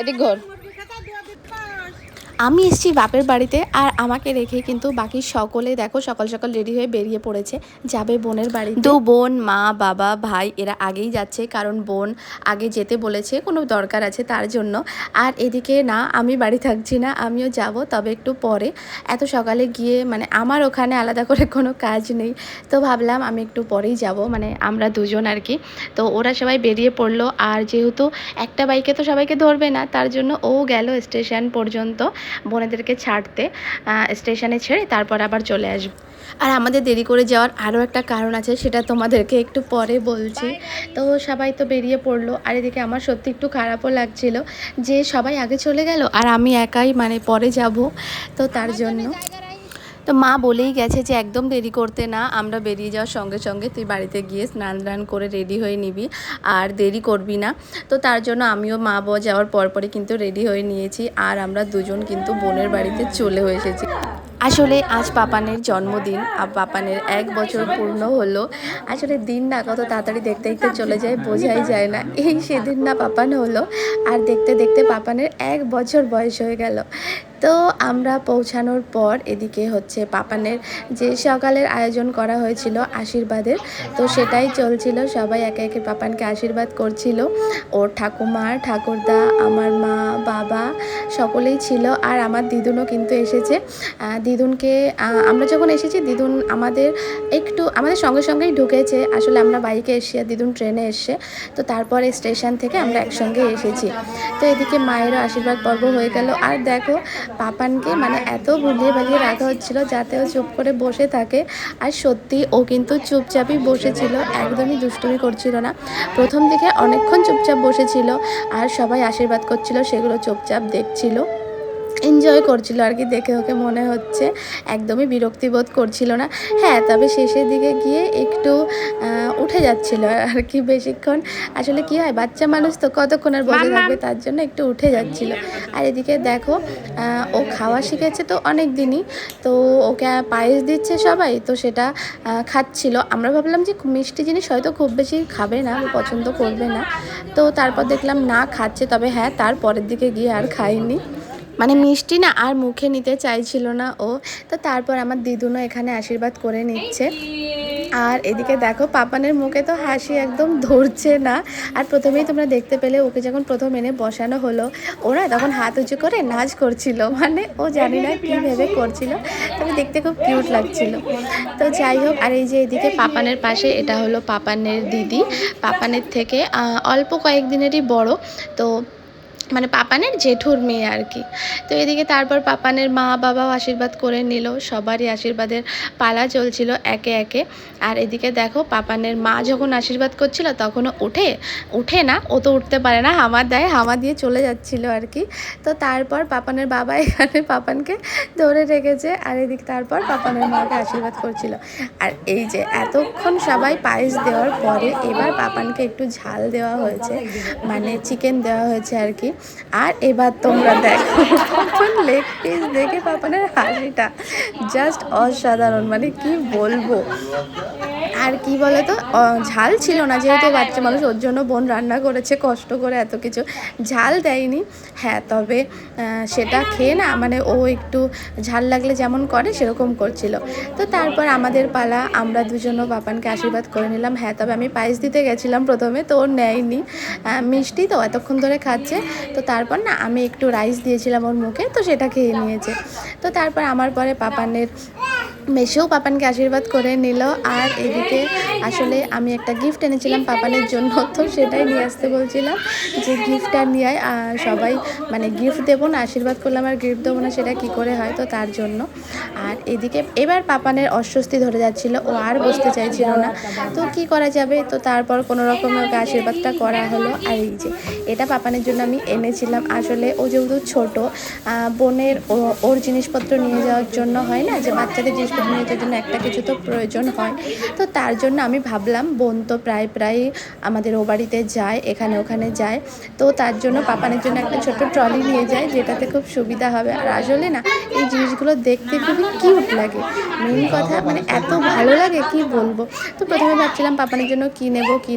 এদিক ঘর। আমি এসেছি বাপের বাড়িতে, আর আমাকে রেখে কিন্তু বাকি সকলে দেখো সকাল সকাল রেডি হয়ে বেরিয়ে পড়েছে, যাবে বোনের বাড়ি। তো বোন, মা, বাবা, ভাই এরা আগেই যাচ্ছে, কারণ বোন আগে যেতে বলেছে, কোনো দরকার আছে তার জন্য। আর এদিকে না, আমি বাড়ি থাকছি না, আমিও যাব, তবে একটু পরে। এত সকালে গিয়ে মানে আমার ওখানে আলাদা করে কোনো কাজ নেই, তো ভাবলাম আমি একটু পরেই যাব, মানে আমরা দুজন আর কি। তো ওরা সবাই বেরিয়ে পড়লো, আর যেহেতু একটা বাইকে তো সবাইকে ধরবে না, তার জন্য ও গেল স্টেশন পর্যন্ত বোনেদেরকে ছাড়তে। স্টেশনে ছেড়ে তারপর আবার চলে আসবে। আর আমাদের দেরি করে যাওয়ার আরও একটা কারণ আছে, সেটা তোমাদেরকে একটু পরে বলছি। তো সবাই তো বেরিয়ে পড়লো, আর এদিকে আমার সত্যি একটু খারাপও লাগছিল যে সবাই আগে চলে গেল আর আমি একাই মানে পরে যাব, তো তার জন্য। তো মা বলেই গেছে যে একদম দেরি করতে না, আমরা বেরিয়ে যাওয়ার সঙ্গে সঙ্গে তুই বাড়িতে গিয়ে স্নান টান করে রেডি হয়ে নিবি, আর দেরি করবি না। তো তার জন্য আমিও মা বউ যাওয়ার পরপরই কিন্তু রেডি হয়ে নিয়েছি, আর আমরা দুজন কিন্তু বোনের বাড়িতে চলেও এসেছি। আসলে আজ পাপানের জন্মদিন, আর পাপানের 1 বছর পূর্ণ হলো। আসলে দিন না কত তাড়াতাড়ি দেখতে দেখতে চলে যায়, বোঝাই যায় না। এই সেদিন না পাপান হলো, আর দেখতে দেখতে পাপানের 1 বছর বয়স হয়ে গেল। তো আমরা পৌঁছানোর পর এদিকে হচ্ছে পাপানের যে সকালের আয়োজন করা হয়েছিল আশীর্বাদের, তো সেটাই চলছিল। সবাই একে একে পাপানকে আশীর্বাদ করছিল, ওর ঠাকুমা, ঠাকুরদা, আমার মা, বাবা সকলেই ছিল, আর আমার দিদুনও কিন্তু এসেছে। দিদুনকে আমরা যখন এসেছি, দিদুন আমাদের সঙ্গে সঙ্গেই ঢুকেছে। আসলে আমরা বাইকে এসে, দিদুন ট্রেনে এসে, তো তারপরে স্টেশন থেকে আমরা একসঙ্গে এসেছি। তো এদিকে মায়েরও আশীর্বাদ পর্ব হয়ে গেল। আর দেখো পাপানকে মানে এত বুলিয়ে বালিয়ে রাখা হচ্ছিল যাতে ও চুপ করে বসে থাকে, আর সত্যি ও কিন্তু চুপচাপই বসেছিল, একদমই দুষ্টুমি করছিল না। প্রথম দিকে অনেকক্ষণ চুপচাপ বসেছিল, আর সবাই আশীর্বাদ করছিল সেগুলো চুপচাপ দেখছিল, এনজয় করছিল আর কি। দেখে ওকে মনে হচ্ছে একদমই বিরক্তিবোধ করছিল না। হ্যাঁ, তবে শেষের দিকে গিয়ে একটু উঠে যাচ্ছিল আর কি বেশিক্ষণ। আসলে কি হয়, বাচ্চা মানুষ তো কতক্ষণ আর বসে থাকবে, তার জন্য একটু উঠে যাচ্ছিল। আর এদিকে দেখো ও খাওয়া শিখেছে তো অনেক দিনই, তো ওকে পায়েস দিচ্ছে সবাই, তো সেটা খাচ্ছিল। আমরা ভাবলাম যে মিষ্টি জিনিস হয়তো খুব বেশি খাবে না, পছন্দ করবে না, তো তারপর দেখলাম না খাচ্ছে। তবে হ্যাঁ, তার পরের দিকে গিয়ে আর খাইনি, মানে মিষ্টি না আর মুখে নিতে চাইছিল না ও। তো তারপর আমার দিদুনও এখানে আশীর্বাদ করে নিচ্ছে। আর এদিকে দেখো পাপানের মুখে তো হাসি একদম ধরছে না। আর প্রথমেই তোমরা দেখতে পেলে, ওকে যখন প্রথম এনে বসানো হলো, ওরা তখন হাত উঁচু করে নাচ করছিল, মানে ও জানি না কী ভেবে করছিল, তবে দেখতে খুব কিউট লাগছিল। তো যাই হোক, আর এই যে এদিকে পাপানের পাশে, এটা হলো পাপানের দিদি, পাপানের থেকে অল্প কয়েকদিনেরই বড়, তো মানে পাপানের জেঠুর মেয়ে আর কি। তো এদিকে তারপর পাপানের মা বাবাও আশীর্বাদ করে নিল, সবারই আশীর্বাদের পালা চলছিল একে একে। আর এদিকে দেখো পাপানের মা যখন আশীর্বাদ করছিল, তখনও উঠে না, ও তো উঠতে পারে না, হামা দেয়, হামা দিয়ে চলে যাচ্ছিল আর কি। তো তারপর পাপানের বাবা এখানে পাপানকে ধরে রেখেছে, আর এদিকে তারপর পাপানের মাকে আশীর্বাদ করছিল। আর এই যে এতক্ষণ সবাই পায়েস দেওয়ার পরে এবার পাপানকে একটু ঝাল দেওয়া হয়েছে, মানে চিকেন দেওয়া হয়েছে আর কি। আর এবার তোমরা দেখো পাপান লেগ পিস দেখে পাপানের হাসিটা জাস্ট অসাধারণ, মানে কি বলবো। আর কি বলো তো, ঝাল ছিল না, যেহেতু বাচ্চা মানুষ, ওর জন্য বোন রান্না করেছে কষ্ট করে, এত কিছু ঝাল দেয়নি। হ্যাঁ, তবে সেটা খেয়ে না, মানে ও একটু ঝাল লাগলে যেমন করে সেরকম করছিল। তো তারপর আমাদের পালা, আমরা দুজনও পাপানকে আশীর্বাদ করে নিলাম। হ্যাঁ, তবে আমি পায়েস দিতে গেছিলাম প্রথমে, তো ওর নেয়নি, মিষ্টি তো এতক্ষণ ধরে খাচ্ছে। তো তারপর না আমি একটু রাইস দিয়েছিলাম ওর মুখে, তো সেটা খেয়ে নিয়েছে। তো তারপর আমার পরে পাপানের মেসেও পাপানকে আশীর্বাদ করে নিল। আর এদিকে আসলে আমি একটা গিফট এনেছিলাম পাপানের জন্য, তো সেটাই নিয়ে আসতে বলছিলাম যে গিফটটা নিয়ে আয়। সবাই মানে গিফট দেবো না, আশীর্বাদ করলাম আর গিফট দেবো না, সেটা কি করে হয়, তো তার জন্য। আর এদিকে এবার পাপানের অস্বস্তি ধরে যাচ্ছিল, ও আর বসতে চাইছিল না, তো কি করা যাবে, তো তারপর কোনো রকমে ওকে আশীর্বাদটা করা হলো। আর এই যে এটা পাপানের জন্য আমি এনেছিলাম। আসলে ও যেহেতু ছোটো, বোনের ওর জিনিসপত্র নিয়ে যাওয়ার জন্য হয় না, যে বাচ্চাদের জিনিসপত্র নিত্যদিনের জন্য একটা কিছু তো প্রয়োজন হয়। তো তার জন্য আমি ভাবলাম বোন তো প্রায় আমাদের ও বাড়িতে যায়, এখানে ওখানে যায়, তো তার জন্য পাপানের জন্য একটা ছোট্ট ট্রলি নিয়ে যায়, যেটাতে খুব সুবিধা হবে। আর আসলে না এই জিনিসগুলো দেখতে খুবই কিউট লাগে, মেন কথা মানে এত ভালো লাগে কি বলবো। তো প্রথমে ভাবছিলাম পাপানের জন্য কী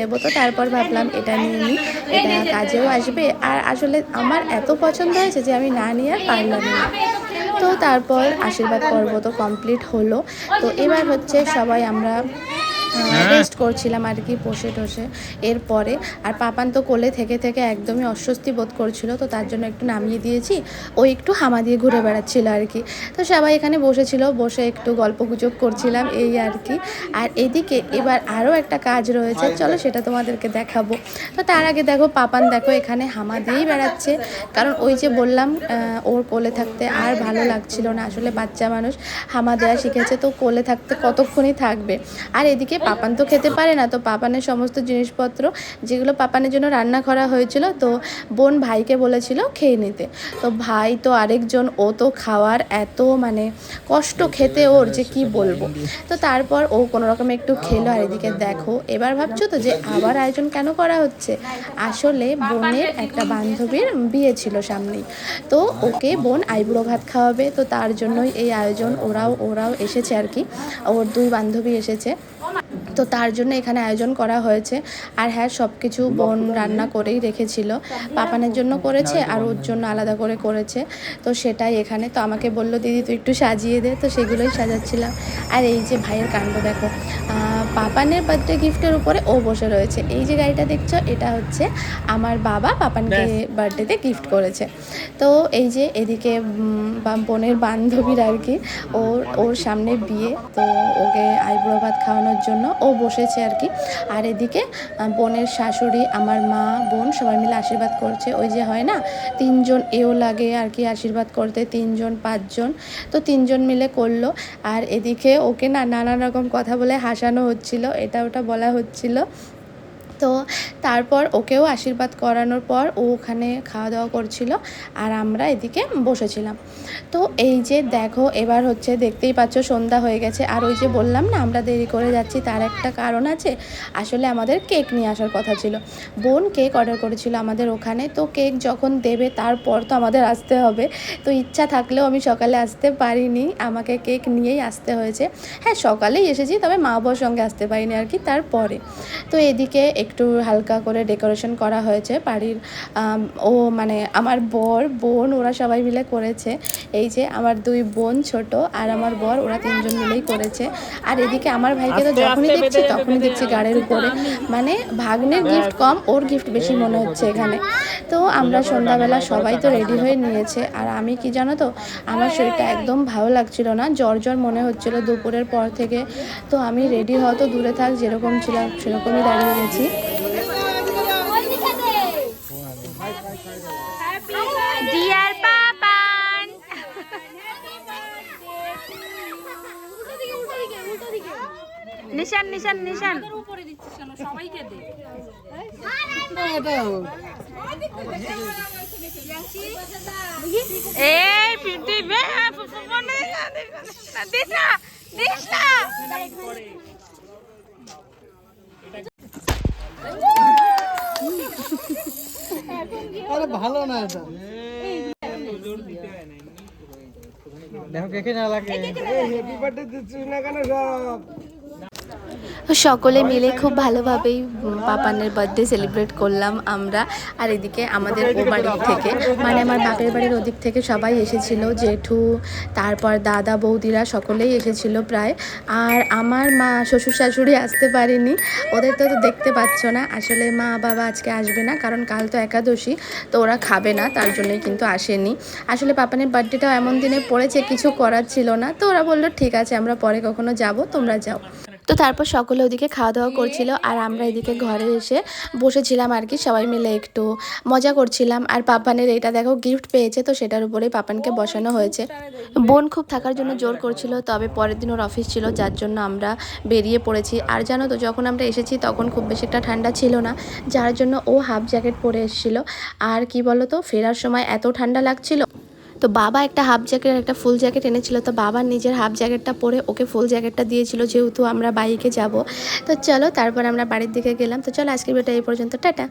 নেবো, তো তারপর ভাবলাম এটা নিয়ে নিই, এটা কাজেও আসবে। আর আসলে আমার এত পছন্দ হয়েছে যে আমি না নিয়ে আর পারলাম না। তো তারপর আশীর্বাদ পর্ব তো কমপ্লিট হলো। তো এবার হচ্ছে সবাই আমরা রেস্ট করছিলাম আর কি, বসে টসে এরপরে। আর পাপান তো কোলে থেকে একদমই অস্বস্তি বোধ করছিল, তো তার জন্য একটু নামিয়ে দিয়েছি, ও একটু হামা দিয়ে ঘুরে বেড়াচ্ছিল আর কি। তো সবাই এখানে বসেছিল, বসে একটু গল্প গুজব করছিলাম এই আর কি। আর এদিকে এবার আরও একটা কাজ রয়েছে, চলো সেটা তোমাদেরকে দেখাবো। তো তার আগে দেখো পাপান দেখো এখানে হামা দিয়েই বেড়াচ্ছে, কারণ ওই যে বললাম ওর কোলে থাকতে আর ভালো লাগছিল না। আসলে বাচ্চা মানুষ হামা দেওয়া শিখেছে, তো কোলে থাকতে কতক্ষণই থাকবে। আর এদিকে পাপান তো খেতে পারে না, তো পাপানের সমস্ত জিনিসপত্র যেগুলো পাপানের জন্য রান্না করা হয়েছিল, তো বোন ভাইকে বলেছিল খেয়ে নিতে। তো ভাই তো আরেকজন, ও তো খাওয়ার এত মানে কষ্ট খেতে ওর যে কি বলবো। তো তারপর ও কোনো রকম একটু খেলো। আর এদিকে দেখো এবার ভাবছো তো যে আবার আয়োজন কেন করা হচ্ছে, আসলে বোনের একটা বান্ধবীর বিয়ে ছিল সামনেই, তো ওকে বোন আইবুড়ো ভাত খাওয়াবে, তো তার জন্যই এই আয়োজন। ওরাও এসেছে আর কি, ওর দুই বান্ধবী এসেছে, তো তার জন্য এখানে আয়োজন করা হয়েছে। আর হ্যাঁ, সব কিছু বোন রান্না করেই রেখেছিল, পাপানের জন্য করেছে আর ওর জন্য আলাদা করে করেছে, তো সেটাই এখানে। তো আমাকে বলল দিদি তুই একটু সাজিয়ে দে, তো সেগুলোই সাজাচ্ছিলাম। আর এই যে ভাইয়ের কাণ্ড দেখো, পাপানের বার্থডে গিফটের উপরে ও বসে রয়েছে। এই যে গাড়িটা দেখছো, এটা হচ্ছে আমার বাবা পাপানকে বার্থডেতে গিফট করেছে। তো এই যে এদিকে বোনের বান্ধবীর আর কি, ওর সামনে বিয়ে, তো ওকে আইবুড়ো ভাত খাওয়ানোর জন্য ও বসেছে আর কি। আর এদিকে বোনের শাশুড়ি, আমার মা, বোন সবাই মিলে আশীর্বাদ করছে। ওই যে হয় না তিনজন এও লাগে আর কি আশীর্বাদ করতে, 3 জন 5 জন, তো 3 জন মিলে করলো। আর এদিকে ওকে না নানান রকম কথা বলে হাসানো হচ্ছিল, এটা ওটা বলা হচ্ছিল। তো তারপর ওকেও আশীর্বাদ করানোর পর ও ওখানে খাওয়া দাওয়া করছিল, আর আমরা এদিকে বসেছিলাম। তো এই যে দেখো এবার হচ্ছে দেখতেই পাচ্ছ সন্ধ্যা হয়ে গেছে। আর ওই যে বললাম না আমরা দেরি করে যাচ্ছি, তার একটা কারণ আছে। আসলে আমাদের কেক নিয়ে আসার কথা ছিল, বোন কেক অর্ডার করেছিল আমাদের ওখানে, তো কেক যখন দেবে তারপর তো আমাদের আসতে হবে। তো ইচ্ছা থাকলেও আমি সকালে আসতে পারিনি, আমাকে কেক নিয়েই আসতে হয়েছে। হ্যাঁ সকালেই এসেছি, তবে মা বাবার সঙ্গে আসতে পারিনি আর কি তারপরে। তো এদিকে একটু হালকা করে ডেকোরেশন করা হয়েছে বাড়ির, ও মানে আমার বর বোন ওরা সবাই মিলে করেছে। এই যে আমার 2 বোন ছোট আর আমার বর, ওরা 3 জন মিলেই করেছে। আর এদিকে আমার ভাইকে তো যখনই দেখছি গাড়ির উপরে, মানে ভাগ্নের গিফট কম, ওর গিফট বেশি মনে হচ্ছে এখানে। তো আমরা সন্ধ্যাবেলা সবাই তো রেডি হয়ে নিয়েছে, আর আমি কি জানো তো, আমার শরীরটা একদম ভালো লাগছিল না, জ্বর মনে হচ্ছিল দুপুরের পর থেকে। তো আমি রেডি হওয়া তো দূরে থাক, যেরকম ছিলাম সেরকমই দাঁড়িয়ে গেছি। ডিয়ার পাপান, নিশান উপরে দিচ্ছিস কেন, সবাইকে দে। এই পিটি বে দিস না আরে ভালো না এটা, দেখো কেকে না লাগে। হ্যাপি বার্থডে দিচ্ছিস না কেন সব? সকলে মিলে খুব ভালোভাবেই পাপানের বার্থডে সেলিব্রেট করলাম আমরা। আর এদিকে আমাদের ও বাড়ির থেকে, মানে আমার বাপের বাড়ির ওদিক থেকে সবাই এসেছিল, জেঠু, তারপর দাদা বৌদিরা সকলেই এসেছিল প্রায়। আর আমার মা শ্বশুর শাশুড়ি আসতে পারেনি, ওদের তো দেখতে পাচ্ছ না। আসলে মা বাবা আজকে আসবে না, কারণ কাল তো একাদশী, তো ওরা খাবে না, তার জন্যই কিন্তু আসেনি। আসলে পাপানের বার্থডেটাও এমন দিনে পড়েছে, কিছু করার ছিল না, তো ওরা বললো ঠিক আছে আমরা পরে কখনো যাব, তোমরা যাও। তো তারপর সকলে ওদিকে খাওয়া দাওয়া করছিল, আর আমরা এদিকে ঘরে এসে বসেছিলাম আর কি, সবাই মিলে একটু মজা করছিলাম। আর পাপানের এটা দেখো গিফট পেয়েছে, তো সেটার উপরেই পাপানকে বসানো হয়েছে। বোন খুব থাকার জন্য জোর করছিল, তবে পরের দিন ওর অফিস ছিল, যার জন্য আমরা বেরিয়ে পড়েছি। আর জানো তো যখন আমরা এসেছি তখন খুব বেশি একটা ঠান্ডা ছিল না, যার জন্য ও হাফ জ্যাকেট পরে এসেছিলো। আর কি বলো তো, ফেরার সময় এত ঠান্ডা লাগছিল, তো বাবা একটা হাফ জ্যাকেট একটা ফুল জ্যাকেট এনেছিল, তো বাবা নিজের হাফ জ্যাকেটটা পরে ওকে ফুল জ্যাকেটটা দিয়েছিল, যেহেতু আমরা বাইকে যাব। তো চলো তারপর আমরা বাড়ির দিকে গেলাম। তো চলো আজকের ভিডিওটা এই পর্যন্ত, টাটা।